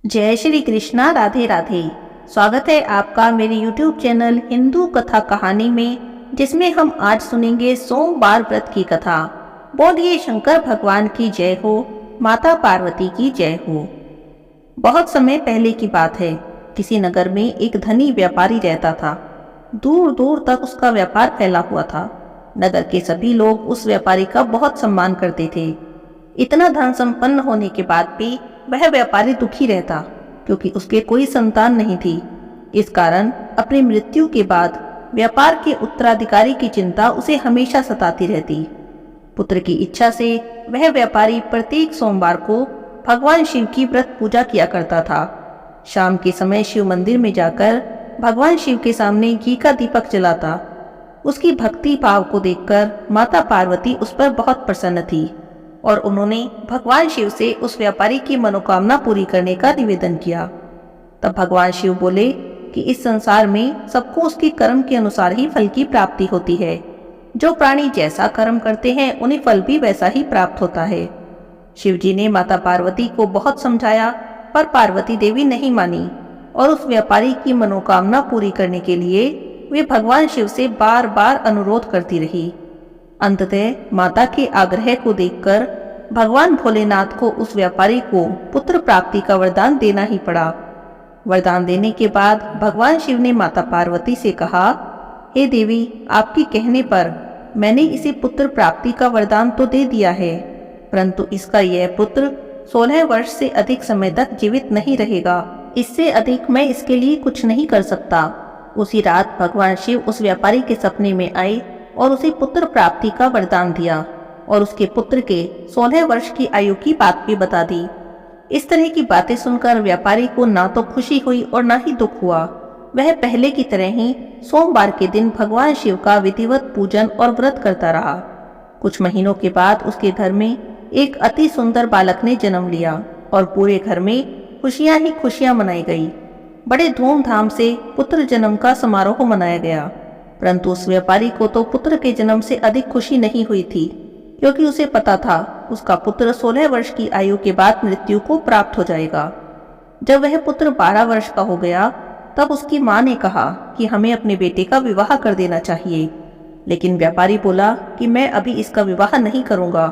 जय श्री कृष्णा। राधे राधे। स्वागत है आपका मेरे YouTube चैनल हिंदू कथा कहानी में, जिसमें हम आज सुनेंगे सोमवार व्रत की कथा। बोलिए शंकर भगवान की जय हो, माता पार्वती की जय हो। बहुत समय पहले की बात है। किसी नगर में एक धनी व्यापारी रहता था। दूर दूर तक उसका व्यापार फैला हुआ था। नगर के सभी लोग उस व्यापारी का बहुत सम्मान करते थे। इतना धन संपन्न होने के बाद भी वह व्यापारी दुखी रहता, क्योंकि उसके कोई संतान नहीं थी। इस कारण अपनी मृत्यु के बाद व्यापार के उत्तराधिकारी की चिंता उसे हमेशा सताती रहती। पुत्र की इच्छा से वह व्यापारी प्रत्येक सोमवार को भगवान शिव की व्रत पूजा किया करता था। शाम के समय शिव मंदिर में जाकर भगवान शिव के सामने घी का दीपक जलाता। उसकी भक्ति भाव को देखकर माता पार्वती उस पर बहुत प्रसन्न थी और उन्होंने भगवान शिव से उस व्यापारी की मनोकामना पूरी करने का निवेदन किया। तब भगवान शिव बोले कि इस संसार में सबको उसके कर्म के अनुसार ही फल की प्राप्ति होती है। जो प्राणी जैसा कर्म करते हैं उन्हें फल भी वैसा ही प्राप्त होता है। शिव जी ने माता पार्वती को बहुत समझाया, पर पार्वती देवी नहीं मानी और उस व्यापारी की मनोकामना पूरी करने के लिए वे भगवान शिव से बार बार अनुरोध करती रही। अंततः माता के आग्रह को देखकर भगवान भोलेनाथ को उस व्यापारी को पुत्र प्राप्ति का वरदान देना ही पड़ा। वरदान देने के बाद भगवान शिव ने माता पार्वती से कहा, हे देवी, आपके कहने पर मैंने इसे पुत्र प्राप्ति का वरदान तो दे दिया है, परंतु इसका यह पुत्र 16 वर्ष से अधिक समय तक जीवित नहीं रहेगा। इससे अधिक मैं इसके लिए कुछ नहीं कर सकता। उसी रात भगवान शिव उस व्यापारी के सपने में आए और उसे पुत्र प्राप्ति का वरदान दिया और उसके पुत्र के 16 वर्ष की आयु की बात भी बता दी। इस तरह की बातें सुनकर व्यापारी को ना तो खुशी हुई और ना ही दुख हुआ। वह पहले की तरह ही सोमवार के दिन भगवान शिव का विधिवत पूजन और व्रत करता रहा। कुछ महीनों के बाद उसके घर में एक अति सुंदर बालक ने जन्म लिया और पूरे घर में खुशियां ही खुशियां मनाई गई। बड़े धूमधाम से पुत्र जन्म का समारोह मनाया गया, परंतु उस व्यापारी को तो पुत्र के जन्म से अधिक खुशी नहीं हुई थी, क्योंकि उसे पता था उसका पुत्र 16 वर्ष की आयु के बाद मृत्यु को प्राप्त हो जाएगा। जब वह पुत्र 12 वर्ष का हो गया, तब उसकी माँ ने कहा कि हमें अपने बेटे का विवाह कर देना चाहिए। लेकिन व्यापारी बोला कि मैं अभी इसका विवाह नहीं करूंगा,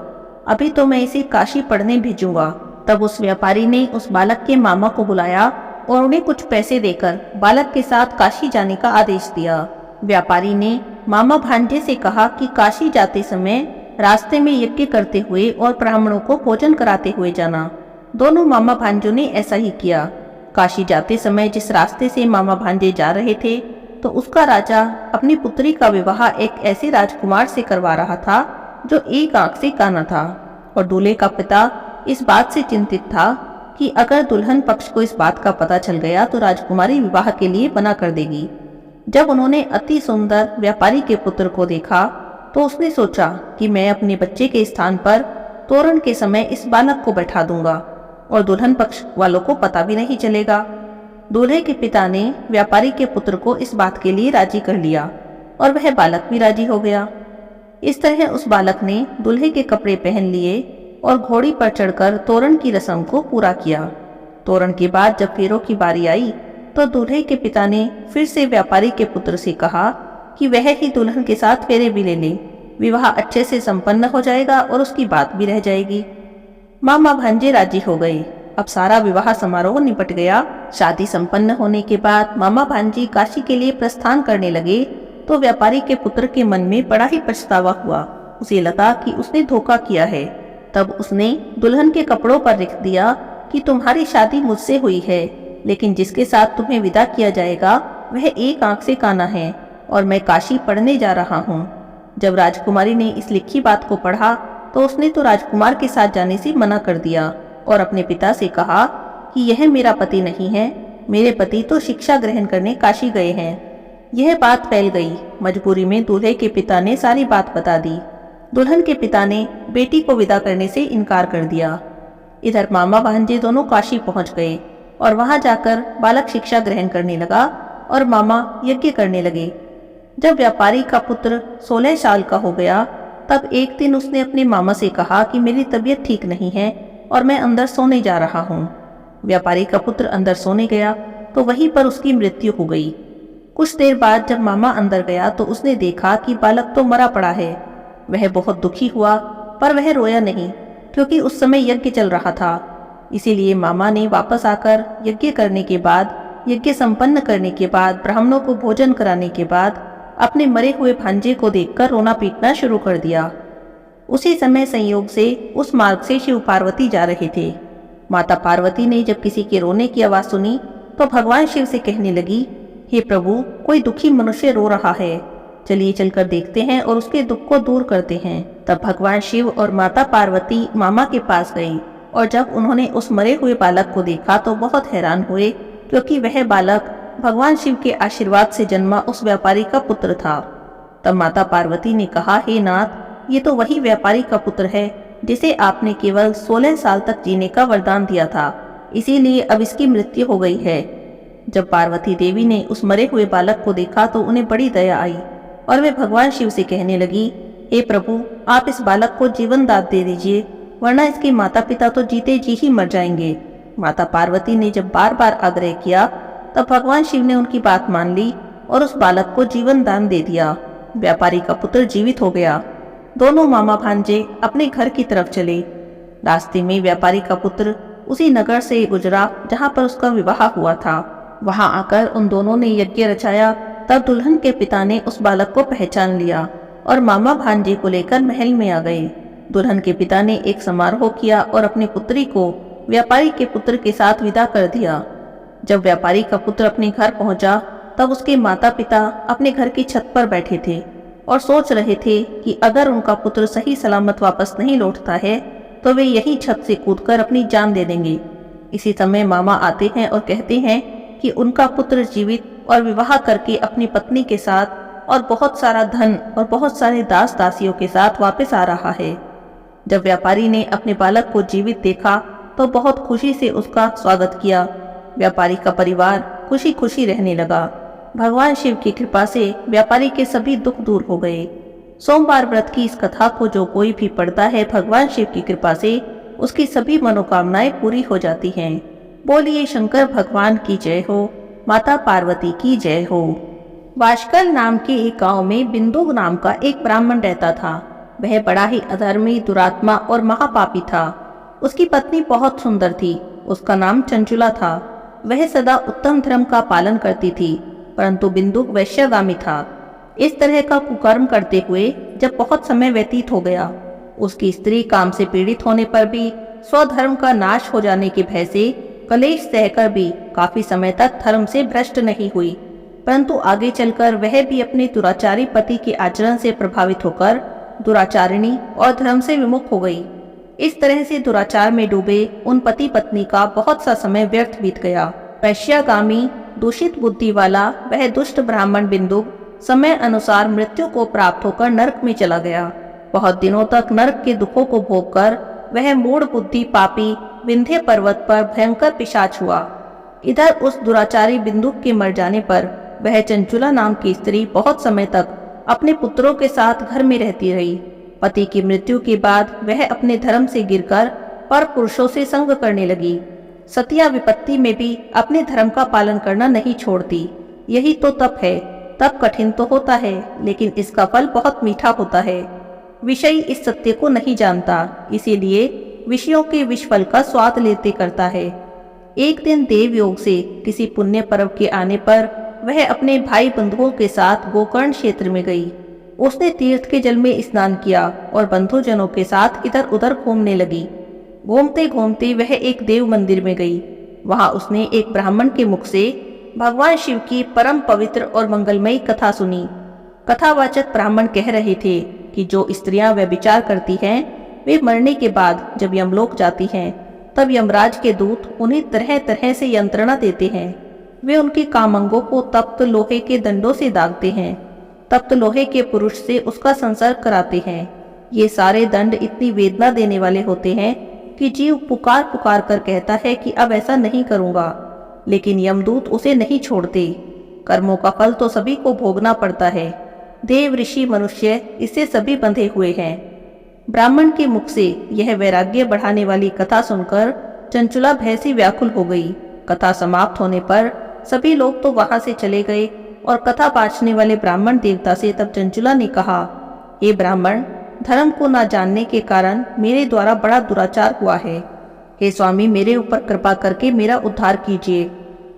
अभी तो मैं इसे काशी पढ़ने भेजूंगा। तब उस व्यापारी ने उस बालक के मामा को बुलाया और उन्हें कुछ पैसे देकर बालक के साथ काशी जाने का आदेश दिया। व्यापारी ने मामा भांजे से कहा कि काशी जाते समय रास्ते में यज्ञ करते हुए और ब्राह्मणों को भोजन कराते हुए जाना। दोनों मामा भांजों ने ऐसा ही किया। काशी जाते समय जिस रास्ते से मामा भांजे जा रहे थे, तो उसका राजा अपनी पुत्री का विवाह एक ऐसे राजकुमार से करवा रहा था जो एक आंख से काना था, और दूल्हे का पिता इस बात से चिंतित था कि अगर दुल्हन पक्ष को इस बात का पता चल गया तो राजकुमारी विवाह के लिए मना कर देगी। जब उन्होंने अति सुंदर व्यापारी के पुत्र को देखा, तो उसने सोचा कि मैं अपने बच्चे के स्थान पर तोरण के समय इस बालक को बैठा दूंगा और दुल्हन पक्ष वालों को पता भी नहीं चलेगा। दूल्हे के पिता ने व्यापारी के पुत्र को इस बात के लिए राजी कर लिया और वह बालक भी राजी हो गया। इस तरह उस बालक ने दूल्हे के कपड़े पहन लिए और घोड़ी पर चढ़कर तोरण की रस्म को पूरा किया। तोरण के बाद जब फेरों की बारी आई, तो दूल्हे के पिता ने फिर से व्यापारी के पुत्र से कहा कि वह ही दुल्हन के साथ फेरे भी ले ले। विवाह अच्छे से संपन्न हो जाएगा और उसकी बात भी रह जाएगी। मामा भांजे राजी हो गए। अब सारा विवाह समारोह निपट गया। शादी संपन्न होने के बाद मामा भांजी काशी के लिए प्रस्थान करने लगे, तो व्यापारी के पुत्र के मन में बड़ा ही पछतावा हुआ। उसे लगा कि उसने धोखा किया है। तब उसने दुल्हन के कपड़ों पर लिख दिया कि तुम्हारी शादी मुझसे हुई है, लेकिन जिसके साथ तुम्हें विदा किया जाएगा वह एक आंख से काना है और मैं काशी पढ़ने जा रहा हूँ। जब राजकुमारी ने इस लिखी बात को पढ़ा, तो उसने तो राजकुमार के साथ जाने से मना कर दिया और अपने पिता से कहा कि यह मेरा पति नहीं है, मेरे पति तो शिक्षा ग्रहण करने काशी गए हैं। यह बात फैल गई। मजबूरी में दूल्हे के पिता ने सारी बात बता दी। दुल्हन के पिता ने बेटी को विदा करने से इनकार कर दिया। इधर मामा भांजे दोनों काशी पहुंच गए और वहां जाकर बालक शिक्षा ग्रहण करने लगा और मामा यज्ञ करने लगे। जब व्यापारी का पुत्र 16 साल का हो गया, तब एक दिन उसने अपने मामा से कहा कि मेरी तबीयत ठीक नहीं है और मैं अंदर सोने जा रहा हूँ। व्यापारी का पुत्र अंदर सोने गया तो वहीं पर उसकी मृत्यु हो गई। कुछ देर बाद जब मामा अंदर गया तो उसने देखा कि बालक तो मरा पड़ा है। वह बहुत दुखी हुआ, पर वह रोया नहीं, क्योंकि उस समय यज्ञ चल रहा था। इसीलिए मामा ने वापस आकर यज्ञ करने के बाद, यज्ञ संपन्न करने के बाद, ब्राह्मणों को भोजन कराने के बाद अपने मरे हुए भांजे को देखकर रोना पीटना शुरू कर दिया। उसी समय संयोग से उस मार्ग से शिव पार्वती जा रहे थे। माता पार्वती ने जब किसी के रोने की आवाज सुनी तो भगवान शिव से कहने लगी, हे प्रभु, कोई दुखी मनुष्य रो रहा है, चलिए चलकर देखते हैं और उसके दुख को दूर करते हैं। तब भगवान शिव और माता पार्वती मामा के पास गई और जब उन्होंने उस मरे हुए बालक को देखा तो बहुत हैरान हुए, क्योंकि वह बालक भगवान शिव के आशीर्वाद से जन्मा उस व्यापारी का पुत्र था। तब माता पार्वती ने कहा, हे नाथ, ये तो वही व्यापारी का पुत्र है जिसे आपने केवल 16 साल तक जीने का वरदान दिया था, इसीलिए अब इसकी मृत्यु हो गई है। जब पार्वती देवी ने उस मरे हुए बालक को देखा तो उन्हें बड़ी दया आई और वे भगवान शिव से कहने लगी, हे प्रभु, आप इस बालक को जीवन दान दे दीजिए, वरना इसके माता पिता तो जीते जी ही मर जाएंगे। माता पार्वती ने जब बार बार आग्रह किया तब भगवान शिव ने उनकी बात मान ली और उस बालक को जीवन दान दे दिया। व्यापारी का पुत्र जीवित हो गया। दोनों मामा भांजे अपने घर की तरफ चले। रास्ते में व्यापारी का पुत्र उसी नगर से गुजरा जहाँ पर उसका विवाह हुआ था। वहां आकर उन दोनों ने यज्ञ रचाया। तब दुल्हन के पिता ने उस बालक को पहचान लिया और मामा भांजे को लेकर महल में आ गए। दुल्हन के पिता ने एक समारोह किया और अपनी पुत्री को व्यापारी के पुत्र के साथ विदा कर दिया। जब व्यापारी का पुत्र अपने घर पहुंचा तब उसके माता पिता अपने घर की छत पर बैठे थे और सोच रहे थे कि अगर उनका पुत्र सही सलामत वापस नहीं लौटता है तो वे यही छत से कूदकर अपनी जान दे देंगे। इसी समय मामा आते हैं और कहते हैं कि उनका पुत्र जीवित और विवाह करके अपनी पत्नी के साथ और बहुत सारा धन और बहुत सारे दास दासियों के साथ वापस आ रहा है। जब व्यापारी ने अपने बालक को जीवित देखा तो बहुत खुशी से उसका स्वागत किया। व्यापारी का परिवार खुशी खुशी रहने लगा। भगवान शिव की कृपा से व्यापारी के सभी दुख दूर हो गए। सोमवार व्रत की इस कथा को जो कोई भी पढ़ता है, भगवान शिव की कृपा से उसकी सभी मनोकामनाएं पूरी हो जाती हैं। बोलिए शंकर भगवान की जय हो, माता पार्वती की जय हो। वाशकल नाम के एक गांव में बिंदु नाम का एक ब्राह्मण रहता था। वह बड़ा ही अधर्मी, दुरात्मा और महापापी था। उसकी पत्नी बहुत सुंदर थी। उसका नाम चंचुला था। वह सदा उत्तम धर्म का पालन करती थी, परंतु बिंदु वैश्यगामी था। इस तरह का कुकर्म करते हुए जब बहुत समय व्यतीत हो गया, उसकी स्त्री काम से पीड़ित होने पर भी, स्वधर्म का नाश हो जाने के भय से कलेश सहकर भी काफी समय तक धर्म से भ्रष्ट नहीं हुई, परंतु आगे चलकर वह भी अपने दुराचारी पति के आचरण से प्रभावित होकर दुराचारिणी और धर्म से विमुख हो गई। इस तरह से दुराचार में डूबे उन पति पत्नी का बहुत सा समय व्यर्थ बीत गया। वैश्यागामी दूषित बुद्धि वाला वह दुष्ट ब्राह्मण बिंदु समय अनुसार मृत्यु को प्राप्त होकर नरक में चला गया। बहुत दिनों तक नरक के दुखों को भोगकर वह मूढ़ बुद्धि पापी विंध्य पर्वत पर भयंकर पिशाच हुआ। इधर उस दुराचारी बिंदु के मर जाने पर वह चंचुला नाम की स्त्री बहुत समय तक अपने पुत्रों के साथ घर में रहती रही। पति की मृत्यु के बाद वह अपने धर्म से गिरकर पर पुरुषों से संग करने लगी। सतिया विपत्ति में भी अपने धर्म का पालन करना नहीं छोड़ती। यही तो तप है। तप कठिन तो होता है, लेकिन इसका फल बहुत मीठा होता है। विषयी इस सत्य को नहीं जानता, इसीलिए विषयों के विष फल का स्वाद लेते करता है। एक दिन देव योग से किसी पुण्य पर्व के आने पर वह अपने भाई बंधुओं के साथ गोकर्ण क्षेत्र में गई। उसने तीर्थ के जल में स्नान किया और बंधुजनों के साथ इधर उधर घूमने लगी। घूमते घूमते वह एक देव मंदिर में गई। वहां उसने एक ब्राह्मण के मुख से भगवान शिव की परम पवित्र और मंगलमयी कथा सुनी। कथावाचक ब्राह्मण कह रहे थे कि जो स्त्रियां व्यभिचार करती हैं, वे मरने के बाद जब यमलोक जाती हैं, तब यमराज के दूत उन्हें तरह तरह से यंत्रणा देते हैं। वे उनके कामंगों को तप्त लोहे के दंडों से दागते हैं, तप्त लोहे के पुरुष से उसका संसर्ग कराते हैं। ये सारे दंड इतनी वेदना देने वाले होते हैं कि जीव पुकार पुकार कर कहता है कि अब ऐसा नहीं करूंगा, लेकिन यमदूत उसे नहीं छोड़ते। कर्मों का फल तो सभी को भोगना पड़ता है। देव ऋषि मनुष्य इससे सभी बंधे हुए हैं। ब्राह्मण के मुख से यह वैराग्य बढ़ाने वाली कथा सुनकर चंचुला भय से व्याकुल हो गई। कथा समाप्त होने पर सभी लोग तो वहां से चले गए और कथा बाँचने वाले ब्राह्मण देवता से तब चंचुला ने कहा, हे ब्राह्मण, धर्म को न जानने के कारण मेरे द्वारा बड़ा दुराचार हुआ है। हे स्वामी, मेरे ऊपर कृपा करके मेरा उद्धार कीजिए।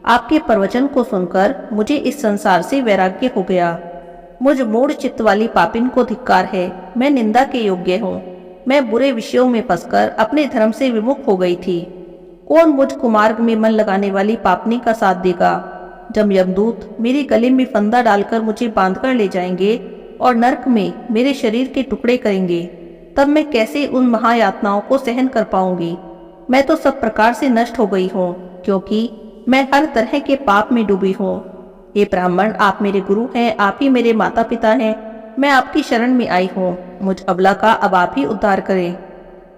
आपके प्रवचन को सुनकर मुझे इस संसार से वैराग्य हो गया। मुझ मूढ़ चित्त वाली पापिन को धिक्कार है। मैं निंदा के योग्य हूँ। मैं बुरे विषयों में फंसकर अपने धर्म से विमुख हो गई थी। कौन मुझ कुमार्ग में मन लगाने वाली पापनी का साथ देगा? जब यमदूत मेरे गले में फंदा डालकर मुझे बांधकर ले जाएंगे और नरक में मेरे शरीर के टुकड़े करेंगे, तब मैं कैसे उन महायातनाओं को सहन कर पाऊंगी? मैं तो सब प्रकार से नष्ट हो गई हूँ, क्योंकि मैं हर तरह के पाप में डूबी हूँ। हे ब्राह्मण, आप मेरे गुरु हैं, आप ही मेरे माता पिता हैं। मैं आपकी शरण में आई हूँ। मुझ अबला का अब आप ही उद्धार करें।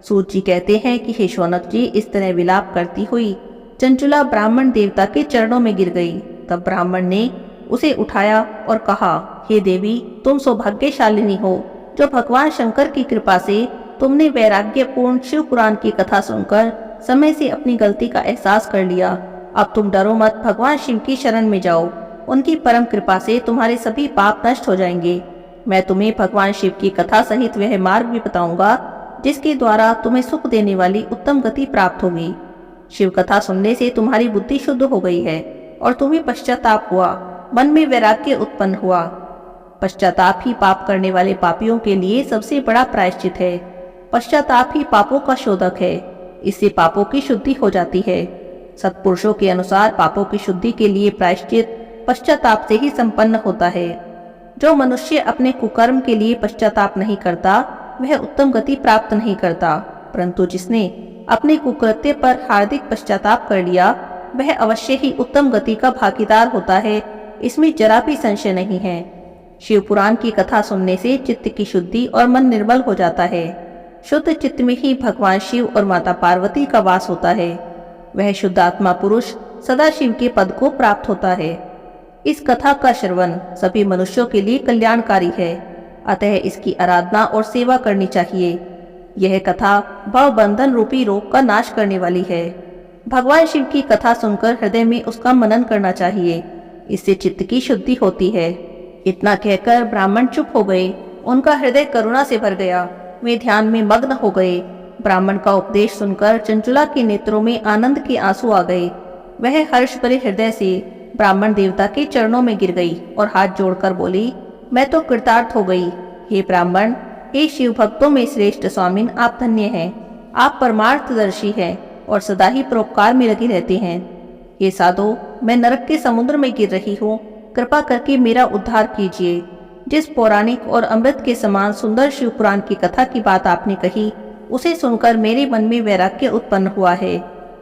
सूत जी कहते हैं कि हे शौनक जी, इस तरह विलाप करती हुई चंचुला ब्राह्मण देवता के चरणों में गिर गई। तब ब्राह्मण ने उसे उठाया और कहा, हे देवी, तुम सौभाग्यशालिनी हो जो भगवान शंकर की कृपा से तुमने वैराग्यपूर्ण शिव पुराण की कथा सुनकर समय से अपनी गलती का एहसास कर लिया। अब तुम डरो मत, भगवान शिव की शरण में जाओ। उनकी परम कृपा से तुम्हारे सभी पाप नष्ट हो जाएंगे। मैं तुम्हें भगवान शिव की कथा सहित वह मार्ग भी बताऊंगा जिसके द्वारा तुम्हें सुख देने वाली उत्तम गति प्राप्त होगी। शिव कथा सुनने से तुम्हारी बुद्धि शुद्ध हो गई है और तुम्हें पश्चाताप हुआ, मन में वैराग्य उत्पन्न हुआ। पश्चाताप ही पाप करने वाले पापियों के लिए सबसे बड़ा प्रायश्चित है। पश्चाताप ही पापों का शोधक है। इससे पापों की शुद्धि हो जाती है। सत्पुरुषों के अनुसार पापों की शुद्धि के लिए प्रायश्चित पश्चाताप से ही संपन्न होता है। जो मनुष्य अपने कुकर्म के लिए पश्चाताप नहीं करता वह उत्तम गति प्राप्त नहीं करता, परंतु जिसने अपने कुकृत्य पर हार्दिक पश्चाताप कर लिया वह अवश्य ही उत्तम गति का भागीदार होता है। इसमें जरा भी संशय नहीं है। शिव पुराण की कथा सुनने से चित्त की शुद्धि और मन निर्मल हो जाता है। शुद्ध चित्त में ही भगवान शिव और माता पार्वती का वास होता है। वह शुद्ध आत्मा पुरुष सदा शिव के पद को प्राप्त होता है। इस कथा का श्रवण सभी मनुष्यों के लिए कल्याणकारी है, अतः इसकी आराधना और सेवा करनी चाहिए। यह कथा भवबंधन रूपी रोग का नाश करने वाली है। भगवान शिव की कथा सुनकर हृदय में उसका मनन करना चाहिए। इससे चित्त की शुद्धि होती है। इतना कहकर ब्राह्मण चुप हो गए। उनका हृदय करुणा से भर गया। वे ध्यान में मग्न हो गए। ब्राह्मण का उपदेश सुनकर चंचुला के नेत्रों में आनंद के आंसू आ गए। वह हर्ष भरे हृदय से ब्राह्मण देवता के चरणों में गिर गई और हाथ जोड़कर बोली, मैं तो कृतार्थ हो गई। हे ब्राह्मण, हे शिव भक्तों में श्रेष्ठ स्वामिन, आप धन्य हैं। आप परमार्थदर्शी हैं और सदा ही परोपकार में लगे रहते हैं। हे साधो, मैं नरक के समुद्र में गिर रही हूँ। कृपा करके मेरा उद्धार कीजिए। जिस पौराणिक और अमृत के समान सुंदर शिव पुराण की कथा की बात आपने कही, उसे सुनकर मेरे मन में वैराग्य उत्पन्न हुआ है।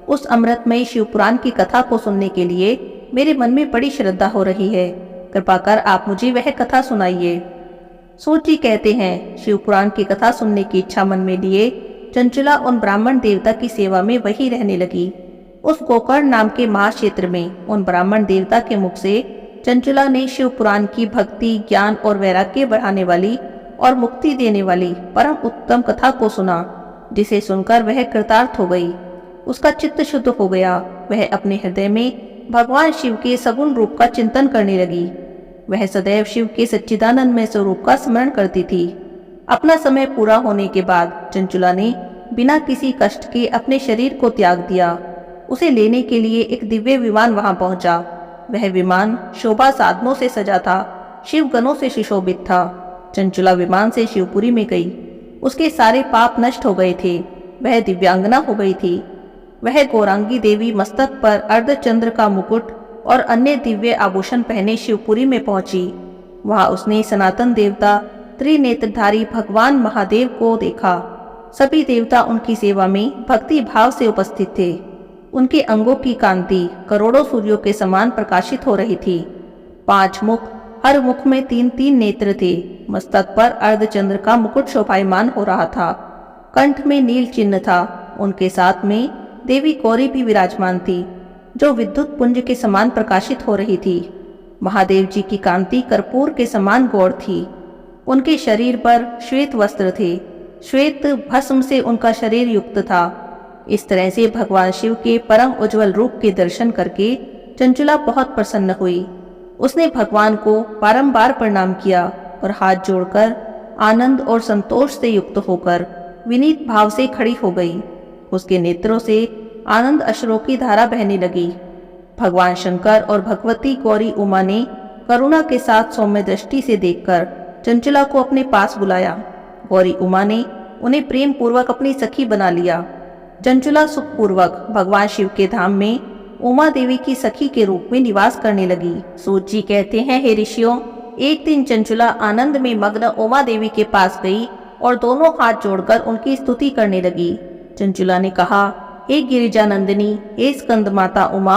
उस अमृतमय शिव पुराण की कथा को सुनने के लिए मेरे मन में बड़ी श्रद्धा हो रही है। कृपा कर आप मुझे वह कथा सुनाइए। सूत जी कहते हैं, शिव पुराण की कथा सुनने की इच्छा मन में लिए चंचुला उन ब्राह्मण देवता की सेवा में वही रहने लगी। उस गोकर्ण नाम के महाक्षेत्र में उन ब्राह्मण देवता के मुख से चंचुला ने शिव पुराण की भक्ति, ज्ञान और वैराग्य बढ़ाने वाली और मुक्ति देने वाली परम उत्तम कथा को सुना, जिसे सुनकर वह कृतार्थ हो गई। उसका चित्त शुद्ध हो गया। वह अपने हृदय में भगवान शिव के सगुण रूप का चिंतन करने लगी। वह सदैव शिव के सच्चिदानंदमय स्वरूप का स्मरण करती थी। अपना समय पूरा होने के बाद चंचुला ने बिना किसी कष्ट के अपने शरीर को त्याग दिया। उसे लेने के लिए एक दिव्य विमान वहां पहुंचा। वह विमान शोभा साधनों से सजा था, शिव गणों से सुशोभित था। चंचुला विमान से शिवपुरी में गई। उसके सारे पाप नष्ट हो गए थे। वह दिव्यांगना हो गई थी। वह गौरांगी देवी मस्तक पर अर्धचंद्र का मुकुट और अन्य दिव्य आभूषण पहने शिवपुरी में पहुंची। वहां उसने सनातन देवता त्रिनेत्रधारी भगवान महादेव को देखा। सभी देवता उनकी सेवा में भक्ति भाव से उपस्थित थे। उनके अंगों की कांति करोड़ों सूर्यों के समान प्रकाशित हो रही थी। 5 मुख, हर मुख में 3-3 नेत्र थे। मस्तक पर अर्धचंद्र का मुकुट शोभायमान हो रहा था। कंठ में नील चिन्ह था। उनके साथ में देवी गौरी भी विराजमान थी, जो विद्युत पुंज के समान प्रकाशित हो रही थी। महादेव जी की कांति कर्पूर के समान गौर थी। उनके शरीर पर श्वेत वस्त्र थे। श्वेत भस्म से उनका शरीर युक्त था। इस तरह से भगवान शिव के परम उज्जवल रूप के दर्शन करके चंचुला बहुत प्रसन्न हुई। उसने भगवान को बारंबार प्रणाम किया और हाथ जोड़कर आनंद और संतोष से युक्त होकर विनीत भाव से खड़ी हो गई। उसके नेत्रों से आनंद अश्रों की धारा बहने लगी। भगवान शंकर और भगवती गौरी उमा ने करुणा के साथ सौम्य दृष्टि से देखकर चंचुला को अपने पास बुलाया। गौरी उमा ने उन्हें प्रेम पूर्वक अपनी सखी बना लिया। चंचुला सुखपूर्वक भगवान शिव के धाम में उमा देवी की सखी के रूप में निवास करने लगी। सूत जी कहते हैं, हे ऋषियों, एक दिन चंचुला आनंद में मग्न उमा देवी के पास गई और दोनों हाथ जोड़कर उनकी स्तुति करने लगी। चंचुला ने कहा, हे गिरिजानंदिनी, हे स्कंद माता उमा,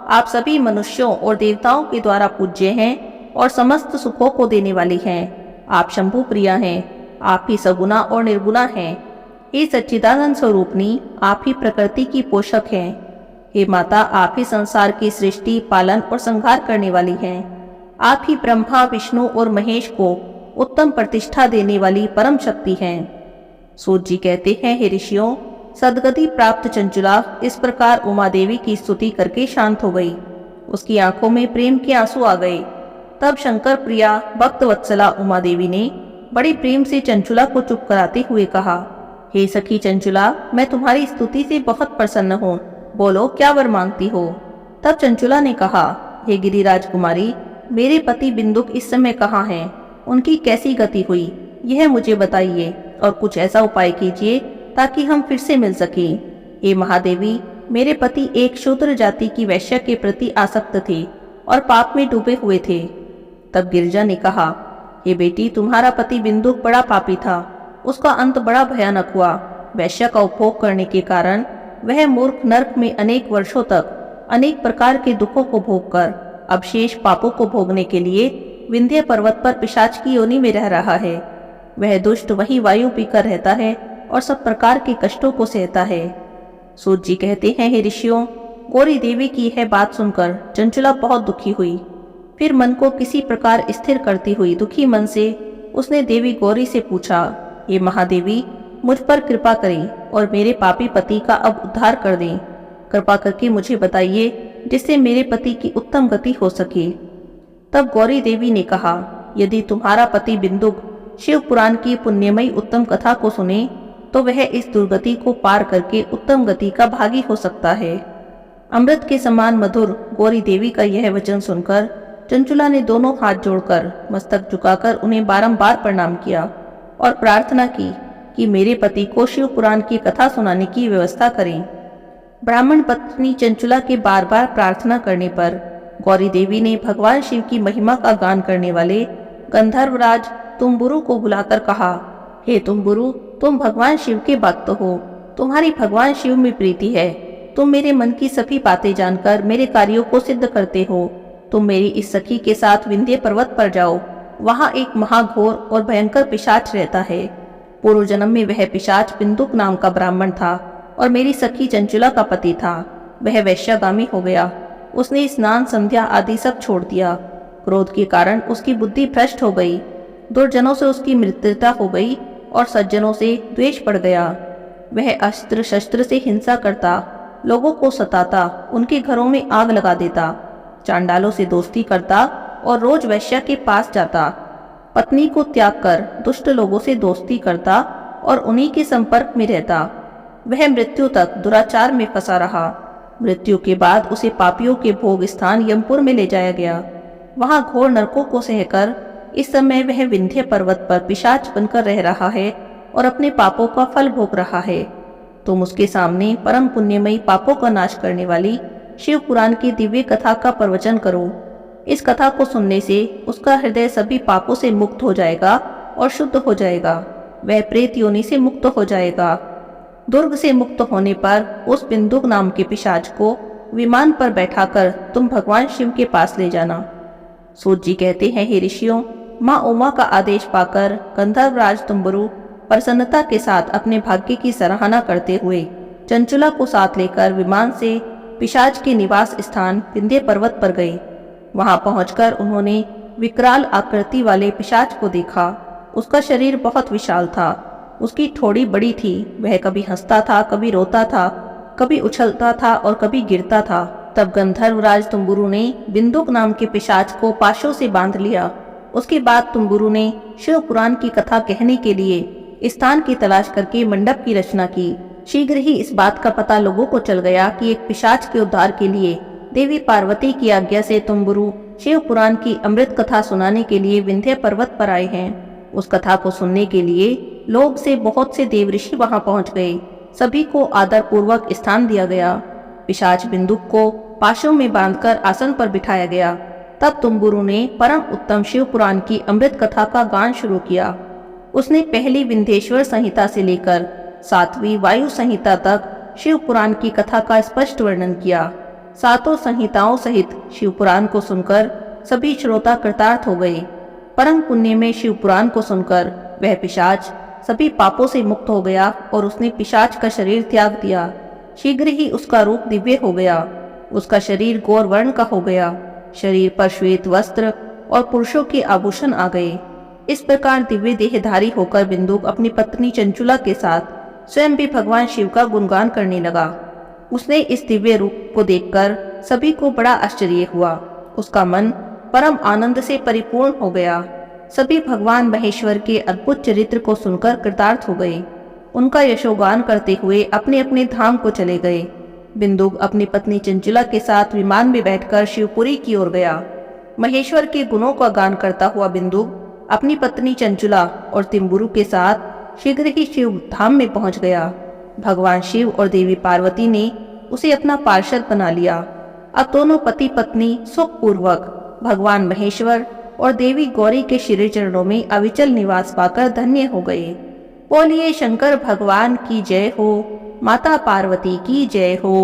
आप सभी मनुष्यों और देवताओं के द्वारा पूज्य हैं और समस्त सुखों को देने वाली हैं। आप शंभु प्रिया हैं, आप ही सगुना और निर्गुणा हैं। हे सच्चिदानंद स्वरूपनी, आप ही प्रकृति की पोषक हैं। हे माता, आप ही संसार की सृष्टि, पालन और संहार करने वाली हैं। आप ही ब्रह्मा, विष्णु और महेश को उत्तम प्रतिष्ठा देने वाली परम शक्ति हैं। सूत जी कहते हैं, हे ऋषियों, सदगति प्राप्त चंचुला इस प्रकार उमा देवी की स्तुति करके शांत हो गई। उसकी आंखों में प्रेम के आंसू आ गए। तब शंकर प्रिया भक्त वत्सला उमा देवी ने बड़े प्रेम से चंचुला को चुप कराते हुए कहा, हे सखी चंचुला, मैं तुम्हारी स्तुति से बहुत प्रसन्न हूँ। बोलो, क्या वर मांगती हो? तब चंचुला ने कहा, हे गिरिराज कुमारी, मेरे पति बिंदुक इस समय कहाँ हैं? उनकी कैसी गति हुई, यह मुझे बताइए और कुछ ऐसा उपाय कीजिए ताकि हम फिर से मिल सकें। हे महादेवी, मेरे पति एक शूद्र जाति की वैश्य के प्रति आसक्त थे और पाप में डूबे हुए थे। तब गिरिजा ने कहा, हे बेटी, तुम्हारा पति बिंदुक बड़ा पापी था। उसका अंत बड़ा भयानक हुआ। वैश्य का उपभोग करने के कारण वह मूर्ख नरक में अनेक वर्षों तक अनेक प्रकार के दुखों को भोगकर अब शेष पापों को भोगने के लिए विंध्य पर्वत पर पिशाच की योनि में रह रहा है। वह दुष्ट वहीं वायु पीकर रहता है और सब प्रकार के कष्टों को सहता है। सूत जी कहते हैं, हे ऋषियों, गौरी देवी की यह बात सुनकर चंचुला बहुत दुखी हुई। फिर मन को किसी प्रकार स्थिर करती हुई दुखी मन से उसने देवी गौरी से पूछा, हे महादेवी, मुझ पर कृपा करें और मेरे पापी पति का अब उद्धार कर दें। कृपा करके मुझे बताइए जिससे मेरे पति की उत्तम गति हो सके। तब गौरी देवी ने कहा, यदि तुम्हारा पति बिंदुक शिव पुराण की पुण्यमयी उत्तम कथा को सुने तो वह इस दुर्गति को पार करके उत्तम गति का भागी हो सकता है। अमृत के समान मधुर गौरी देवी का यह वचन सुनकर चंचुला ने दोनों हाथ जोड़कर मस्तक झुकाकर उन्हें बारंबार प्रणाम किया और प्रार्थना की कि मेरे पति को शिव पुराण की कथा सुनाने की व्यवस्था करें। ब्राह्मण पत्नी चंचुला के बार बार प्रार्थना करने पर गौरी देवी ने भगवान शिव की महिमा का गान करने वाले गंधर्वराज तुम्बुरु को बुलाकर कहा, हे तुम्बुरु, तुम भगवान शिव के भक्त हो। तुम्हारी भगवान शिव में प्रीति है। तुम मेरे मन की सभी बातें जानकर मेरे कार्यों को सिद्ध करते हो। तुम मेरी इस सखी के साथ विंध्य पर्वत पर जाओ। वहाँ एक महाघोर और भयंकर पिशाच रहता है। पूर्व जन्म में वह पिशाच बिंदुक नाम का ब्राह्मण था और मेरी सखी चंचुला का पति था। वह वैश्यागामी हो गया। उसने स्नान, संध्या आदि सब छोड़ दिया। क्रोध के कारण उसकी बुद्धि भ्रष्ट हो गई। दुर्जनों से उसकी मित्रता हो गई और सज्जनों से द्वेष पड़ गया। वह अस्त्र शस्त्र से हिंसा करता, लोगों को सताता, उनके घरों में आग लगा देता, चांडालों से दोस्ती करता और रोज वैश्या के पास जाता। पत्नी को त्याग कर दुष्ट लोगों से दोस्ती करता और उन्हीं के संपर्क में रहता। वह मृत्यु तक दुराचार में फंसा रहा। मृत्यु के बाद उसे पापियों के भोग स्थान यमपुर में ले जाया गया। वहां घोर नरकों को सहकर इस समय वह विंध्य पर्वत पर पिशाच बनकर रह रहा है और अपने पापों का फल भोग रहा है। तुम उसके सामने परम पुण्यमयी पापों का नाश करने वाली शिव पुराण की दिव्य कथा का प्रवचन करो। इस कथा को सुनने से उसका हृदय सभी पापों से मुक्त हो जाएगा और शुद्ध हो जाएगा। वह प्रेत योनि से मुक्त हो जाएगा। दुर्ग से मुक्त होने पर उस बिंदुक नाम के पिशाच को विमान पर बैठाकर तुम भगवान शिव के पास ले जाना। सूत जी कहते हैं, हे ऋषियों, माँ उमा का आदेश पाकर गंधर्वराज तुम्बुरु प्रसन्नता के साथ अपने भाग्य की सराहना करते हुए चंचुला को साथ लेकर विमान से पिशाच के निवास स्थान विंध्य पर्वत पर गए। वहां पहुंचकर उन्होंने विकराल आकृति वाले पिशाच को देखा। उसका शरीर बहुत विशाल था। उसकी ठोड़ी बड़ी थी। वह कभी हंसता था, कभी रोता था कभी उछलता था और कभी गिरता था। तब गंधर्वराज तुम्बुरु ने बिंदुक नाम के पिशाच को पाशों से बांध लिया। उसके बाद तुम्बुरु ने शिव पुराण की कथा कहने के लिए स्थान की तलाश करके मंडप की रचना की। शीघ्र ही इस बात का पता लोगों को चल गया कि एक पिशाच के उद्धार के लिए देवी पार्वती की आज्ञा से तुम्बुरु शिव पुराण की अमृत कथा सुनाने के लिए विंध्य पर्वत पर आए हैं। उस कथा को सुनने के लिए लोग से बहुत से देवऋषि वहां पहुंच गए। सभी को आदर पूर्वक स्थान दिया गया। पिशाच बिंदुक को पाशों में बांधकर आसन पर बिठाया गया। तब तुम्बुरु ने परम उत्तम शिव पुराण की अमृत कथा का गान शुरू किया। उसने पहली विंध्येश्वर संहिता से लेकर 7वीं वायु संहिता तक शिव पुराण की कथा का स्पष्ट वर्णन किया। सातों संहिताओं सहित शिव पुराण को सुनकर सभी श्रोता कृतार्थ हो गए। परम पुण्य में शिव पुराण को सुनकर वह पिशाच सभी पापों से मुक्त हो गया और उसने पिशाच का शरीर त्याग दिया। शीघ्र ही उसका रूप दिव्य हो गया। उसका शरीर गौर वर्ण का हो गया। शरीर पर श्वेत वस्त्र और पुरुषों के आभूषण आ गए। इस प्रकार दिव्य देहधारी होकर बिंदुक अपनी पत्नी चंचुला के साथ स्वयं भी भगवान शिव का गुणगान करने लगा। उसने इस दिव्य रूप को देखकर सभी को बड़ा आश्चर्य हुआ। उसका मन परम आनंद से परिपूर्ण हो गया। सभी भगवान महेश्वर के अद्भुत चरित्र को सुनकर कृतार्थ हो गए। उनका यशोगान करते हुए अपने अपने धाम को चले गए। बिंदुक अपनी पत्नी चंचुला के साथ विमान में बैठकर शिवपुरी की ओर गया। महेश्वर के गुणों का गान करता हुआ बिंदुक अपनी पत्नी चंचुला और तिम्बुरु के साथ शीघ्र ही शिव धाम में पहुंच गया। भगवान शिव और देवी पार्वती ने उसे अपना पार्षद बना लिया। अब दोनों पति पत्नी सुखपूर्वक भगवान महेश्वर और देवी गौरी के श्री चरणों में अविचल निवास पाकर धन्य हो गए। बोलिए शंकर भगवान की जय हो, माता पार्वती की जय हो।